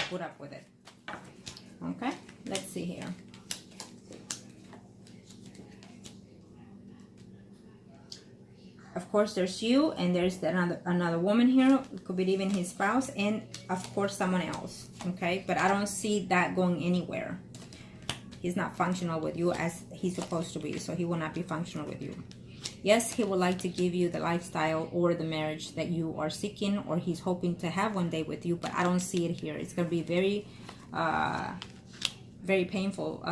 put up with it. Okay, let's see here. Of course, there's you, and there's another woman here. It could be even his spouse, and of course someone else. Okay, but I don't see that going anywhere. He's not functional with you as he's supposed to be, so he will not be functional with you. Yes, he would like to give you the lifestyle or the marriage that you are seeking, or he's hoping to have one day with you, but I don't see it here. It's going to be very, very painful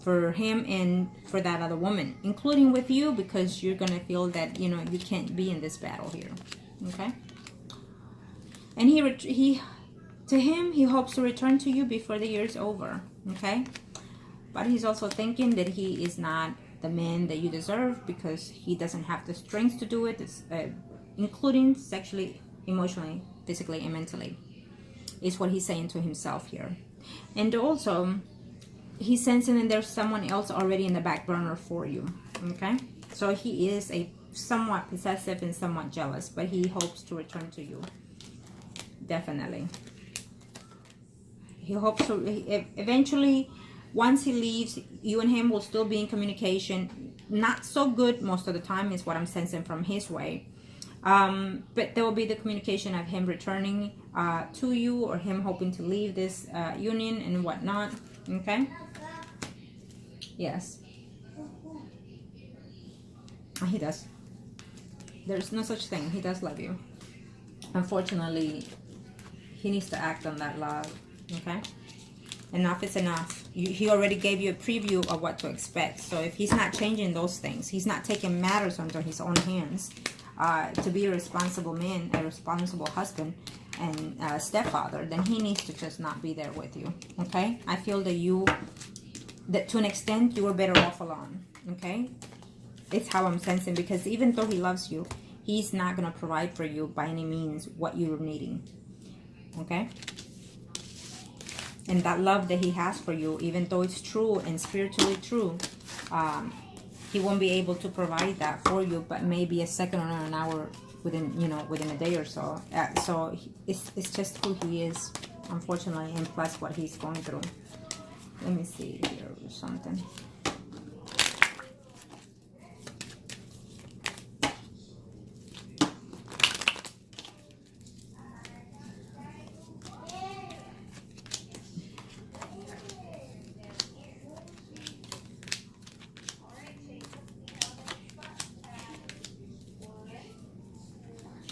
for him and for that other woman, including with you, because you're going to feel that, you know, you can't be in this battle here. Okay? And he hopes to return to you before the year is over. Okay? But he's also thinking that he is not the man that you deserve, because he doesn't have the strength to do it, including sexually, emotionally, physically, and mentally, is what he's saying to himself here. And also, he's sensing that there's someone else already in the back burner for you. Okay? So he is a somewhat possessive and somewhat jealous, but he hopes to return to you. Definitely. He hopes to eventually, once he leaves, you and him will still be in communication. Not so good most of the time is what I'm sensing from his way. But there will be the communication of him returning to you, or him hoping to leave this union and whatnot. Okay? Yes. He does. There's no such thing. He does love you. Unfortunately, he needs to act on that love. Okay? Enough is enough. He already gave you a preview of what to expect. So if he's not changing those things, he's not taking matters under his own hands to be a responsible man, a responsible husband, and stepfather, then he needs to just not be there with you. Okay? I feel that to an extent, you were better off alone. Okay? It's how I'm sensing, because even though he loves you, he's not going to provide for you by any means what you're needing. Okay? And that love that he has for you, even though it's true and spiritually true, he won't be able to provide that for you, but maybe a second or an hour within a day or so. So it's just who he is, unfortunately, and plus what he's going through. Let me see here or something.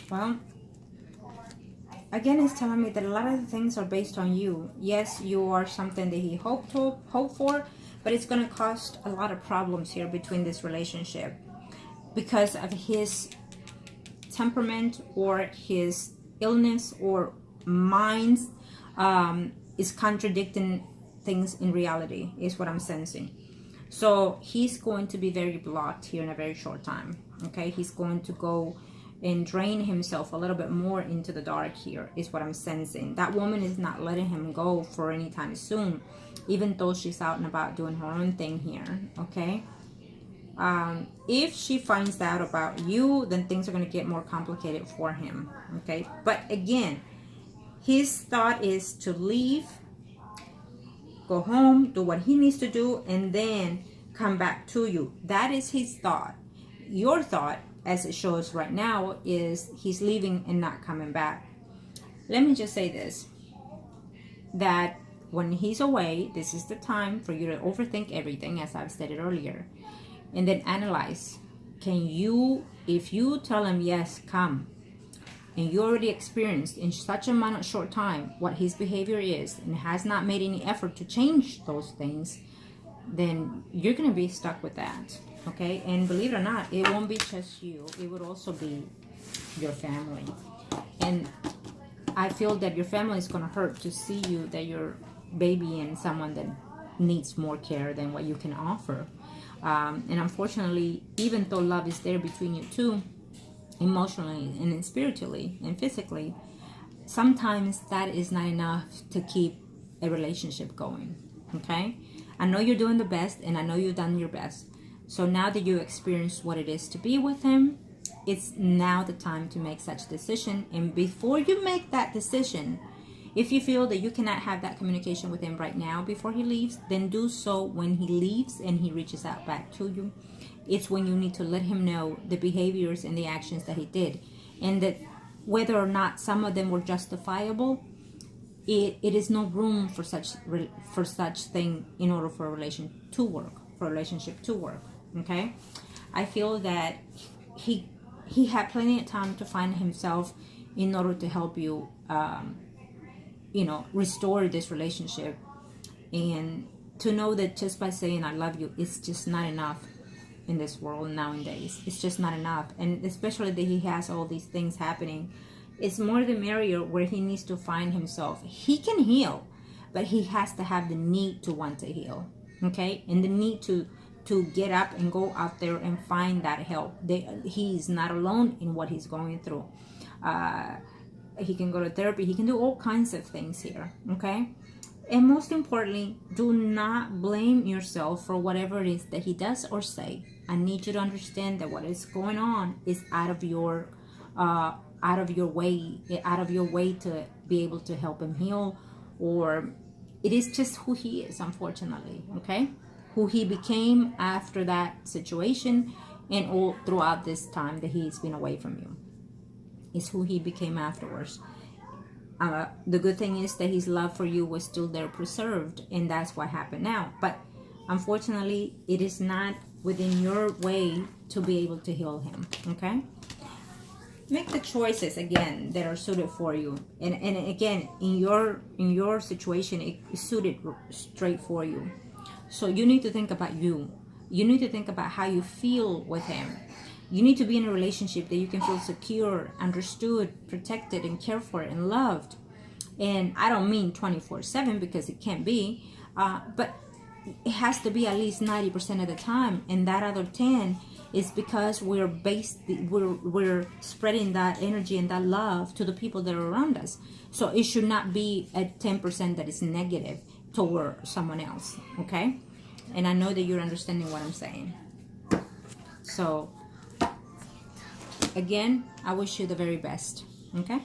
Well, again, it's telling me that a lot of the things are based on you. Yes, you are something that he hoped for, but it's going to cause a lot of problems here between this relationship because of his temperament or his illness or minds is contradicting things in reality, is what I'm sensing. So he's going to be very blocked here in a very short time. Okay, he's going to go and drain himself a little bit more into the dark here, is what I'm sensing. That woman is not letting him go for any time soon, even though she's out and about doing her own thing here. Okay, if she finds out about you, then things are going to get more complicated for him. Okay, but again, his thought is to leave, go home, do what he needs to do, and then come back to you. That is his thought. Your thought, as it shows right now, is he's leaving and not coming back. Let me just say this, that when he's away, this is the time for you to overthink everything, as I've stated earlier, and then analyze. Can you, if you tell him yes, come, and you already experienced in such a short time what his behavior is and has not made any effort to change those things, then you're going to be stuck with that. Okay, and believe it or not, it won't be just you. It would also be your family. And I feel that your family is going to hurt to see you, that you're babying someone that needs more care than what you can offer. And unfortunately, even though love is there between you two, emotionally and spiritually and physically, sometimes that is not enough to keep a relationship going. Okay, I know you're doing the best, and I know you've done your best. So now that you experience what it is to be with him, it's now the time to make such decision. And before you make that decision, If you feel that you cannot have that communication with him right now before he leaves, then do so when he leaves and he reaches out back to you. It's when you need to let him know the behaviors and the actions that he did, and that whether or not some of them were justifiable, it is no room for such thing in order for a relationship to work. Okay, I feel that he had plenty of time to find himself in order to help you, restore this relationship, and to know that just by saying I love you, it's just not enough in this world nowadays. It's just not enough, and especially that he has all these things happening. It's more the merrier where he needs to find himself. He can heal, but he has to have the need to want to heal, okay? And the need to get up and go out there and find that help. He's not alone in what he's going through. He can go to therapy. He can do all kinds of things here, okay? And most importantly, do not blame yourself for whatever it is that he does or say. I need you to understand that what is going on is out of your way to be able to help him heal, or it is just who he is, unfortunately, okay? Who he became after that situation and all throughout this time that he's been away from you. Is who he became afterwards. The good thing is that his love for you was still there preserved, and that's what happened now. But unfortunately, it is not within your way to be able to heal him, okay? Make the choices, again, that are suited for you. And again, in your situation, it's suited straight for you. So you need to think about you. You need to think about how you feel with him. You need to be in a relationship that you can feel secure, understood, protected, and cared for and loved. And I don't mean 24/7, because it can't be, but it has to be at least 90% of the time. And that other 10 is because we're spreading that energy and that love to the people that are around us. So it should not be a 10% that is negative toward someone else, okay? And I know that you're understanding what I'm saying. So again, I wish you the very best, okay?